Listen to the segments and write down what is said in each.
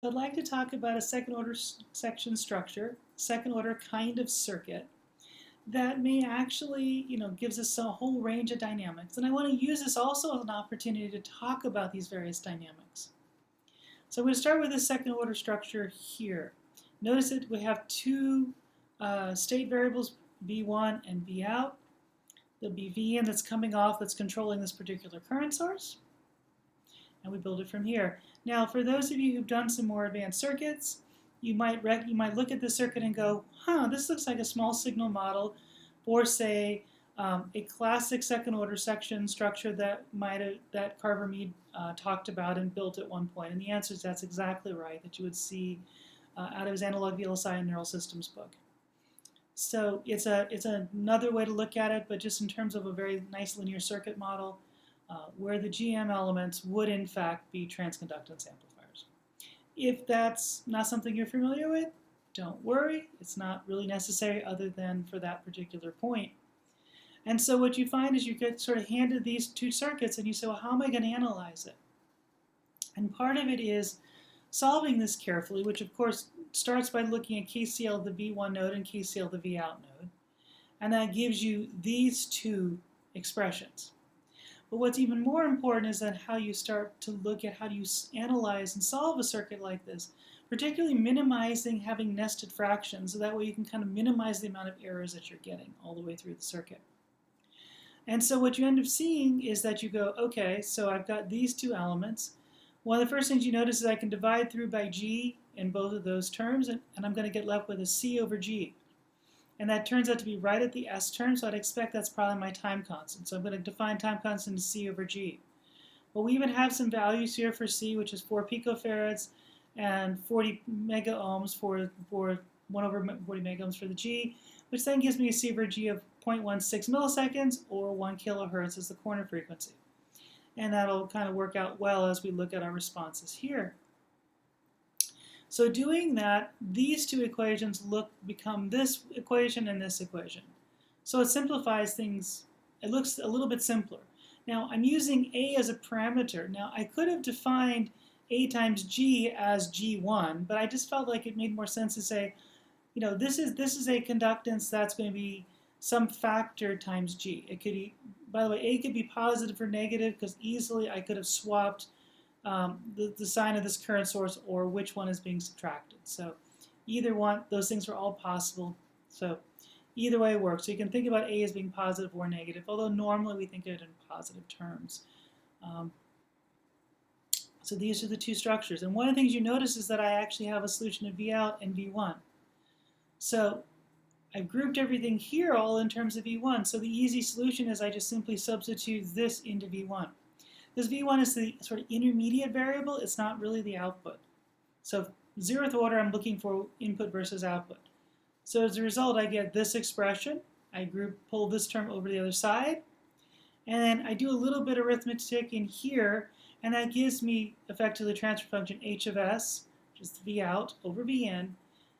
I'd like to talk about a second order section structure, second order kind of circuit that may actually, gives us a whole range of dynamics. And I want to use this also as an opportunity to talk about these various dynamics. So I'm going to start with this second order structure here. Notice that we have two state variables, V1 and V out. There'll be V in that's coming off that's controlling this particular current source. And we build it from here. Now, for those of you who've done some more advanced circuits, you might look at the circuit and go, this looks like a small signal model for, say, a classic second order section structure that Carver Mead talked about and built at one point. And the answer is that's exactly right, that you would see out of his analog VLSI and neural systems book. So it's another way to look at it, but just in terms of a very nice linear circuit model, where the GM elements would in fact be transconductance amplifiers. If that's not something you're familiar with, don't worry. It's not really necessary other than for that particular point. And so what you find is you get sort of handed these two circuits and you say, well, how am I going to analyze it? And part of it is solving this carefully, which of course starts by looking at KCL of the V1 node and KCL of the V out node. And that gives you these two expressions. But what's even more important is that how you start to look at how do you analyze and solve a circuit like this, particularly minimizing having nested fractions, so that way you can kind of minimize the amount of errors that you're getting all the way through the circuit. And so what you end up seeing is that you go, okay, so I've got these two elements. One of the first things you notice is I can divide through by G in both of those terms, and I'm going to get left with a C over G. And that turns out to be right at the S term, so I'd expect that's probably my time constant. So I'm going to define time constant as C over G. Well, we even have some values here for C, which is 4 picofarads and 40 mega ohms for 1 over 40 mega ohms for the G, which then gives me a C over G of 0.16 milliseconds, or 1 kilohertz as the corner frequency. And that'll kind of work out well as we look at our responses here. So doing that, these two equations become this equation and this equation. So it simplifies things. It looks a little bit simpler. Now I'm using A as a parameter. Now I could have defined A times G as G1, but I just felt like it made more sense to say, this is a conductance that's going to be some factor times G. It could be, by the way, A could be positive or negative because easily I could have swapped the sign of this current source or which one is being subtracted. So either one, those things are all possible. So either way works. So you can think about A as being positive or negative, although normally we think of it in positive terms. So these are the two structures. And one of the things you notice is that I actually have a solution of V out and V1. So I've grouped everything here all in terms of V1. So the easy solution is I just simply substitute this into V1. This V1 is the sort of intermediate variable. It's not really the output. So 0th order, I'm looking for input versus output. So as a result, I get this expression. I pull this term over to the other side. And then I do a little bit of arithmetic in here. And that gives me effectively the transfer function h of s, which is V out over V in.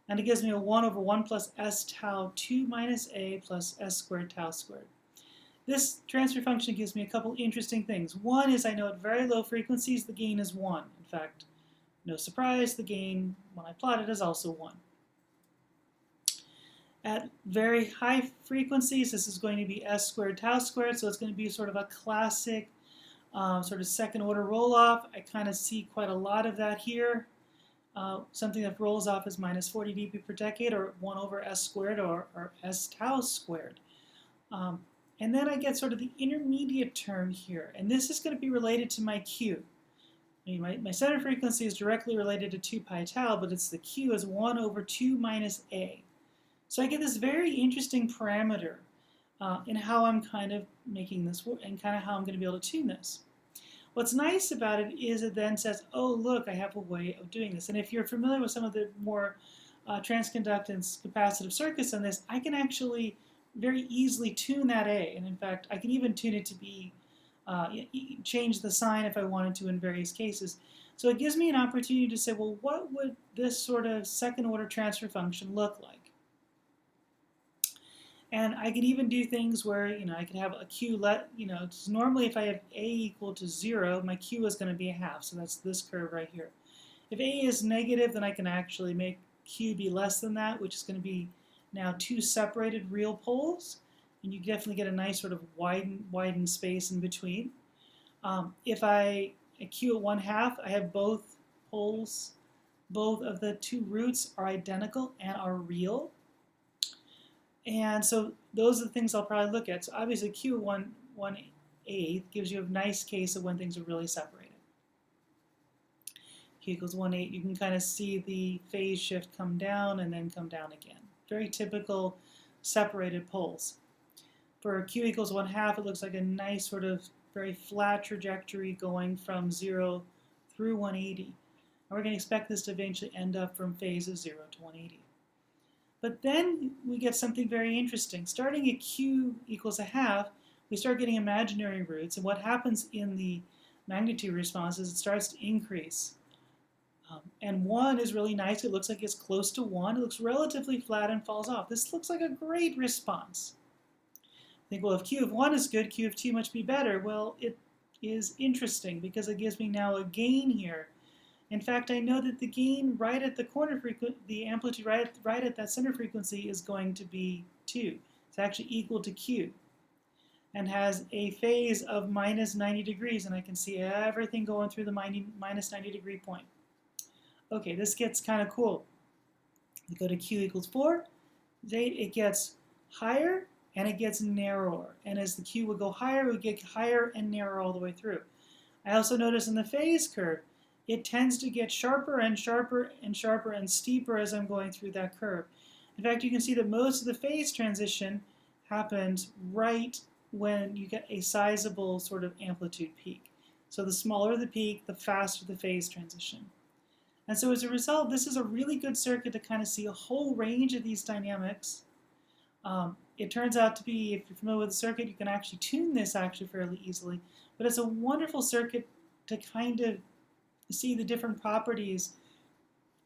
And it gives me a 1 over 1 plus s tau 2 minus a plus s squared tau squared. This transfer function gives me a couple interesting things. One is I know at very low frequencies the gain is 1. In fact, no surprise, the gain when I plot it is also 1. At very high frequencies, this is going to be s squared tau squared, so it's going to be sort of a classic sort of second order roll-off. I kind of see quite a lot of that here. Something that rolls off is minus 40 dB per decade, or 1 over s squared, or s tau squared. And then I get sort of the intermediate term here. And this is going to be related to my Q. I mean, my center frequency is directly related to 2 pi tau, but it's the Q is 1 over 2 minus A. So I get this very interesting parameter in how I'm kind of making this work and kind of how I'm going to be able to tune this. What's nice about it is it then says, oh, look, I have a way of doing this. And if you're familiar with some of the more transconductance capacitive circuits on this, I can actually very easily tune that A. And in fact, I can even tune it to be, change the sign if I wanted to in various cases. So it gives me an opportunity to say, well, what would this sort of second order transfer function look like? And I could even do things where, I could have a Q, normally if I have A equal to 0, my Q is going to be a half. So that's this curve right here. If A is negative, then I can actually make Q be less than that, which is going to be now two separated real poles, and you definitely get a nice sort of widened space in between. If I Q at 1/2, I have both poles, both of the two roots are identical and are real. And so those are the things I'll probably look at. So obviously Q at 1/8 gives you a nice case of when things are really separated. Q equals 1/8, you can kind of see the phase shift come down and then come down again. Very typical separated poles. For Q equals 1/2, it looks like a nice sort of very flat trajectory going from 0 through 180. And we're going to expect this to eventually end up from phases 0 to 180. But then we get something very interesting. Starting at Q equals 1/2, we start getting imaginary roots, and what happens in the magnitude response is it starts to increase. And 1 is really nice. It looks like it's close to 1. It looks relatively flat and falls off. This looks like a great response. Think, well, if Q of 1 is good, Q of 2 must be better. Well, it is interesting because it gives me now a gain here. In fact, I know that the gain right at the corner frequency, the amplitude right at that center frequency is going to be 2. It's actually equal to Q and has a phase of minus 90 degrees, and I can see everything going through the minus 90 degree point. Okay, this gets kind of cool. We go to Q equals 4, it gets higher and it gets narrower. And as the Q would go higher, it would get higher and narrower all the way through. I also notice in the phase curve, it tends to get sharper and sharper and sharper and steeper as I'm going through that curve. In fact, you can see that most of the phase transition happens right when you get a sizable sort of amplitude peak. So the smaller the peak, the faster the phase transition. And so as a result, this is a really good circuit to kind of see a whole range of these dynamics. It turns out to be, if you're familiar with the circuit, you can actually tune this actually fairly easily. But it's a wonderful circuit to kind of see the different properties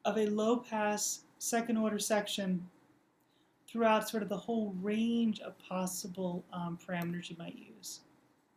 of a low-pass second-order section throughout sort of the whole range of possible parameters you might use.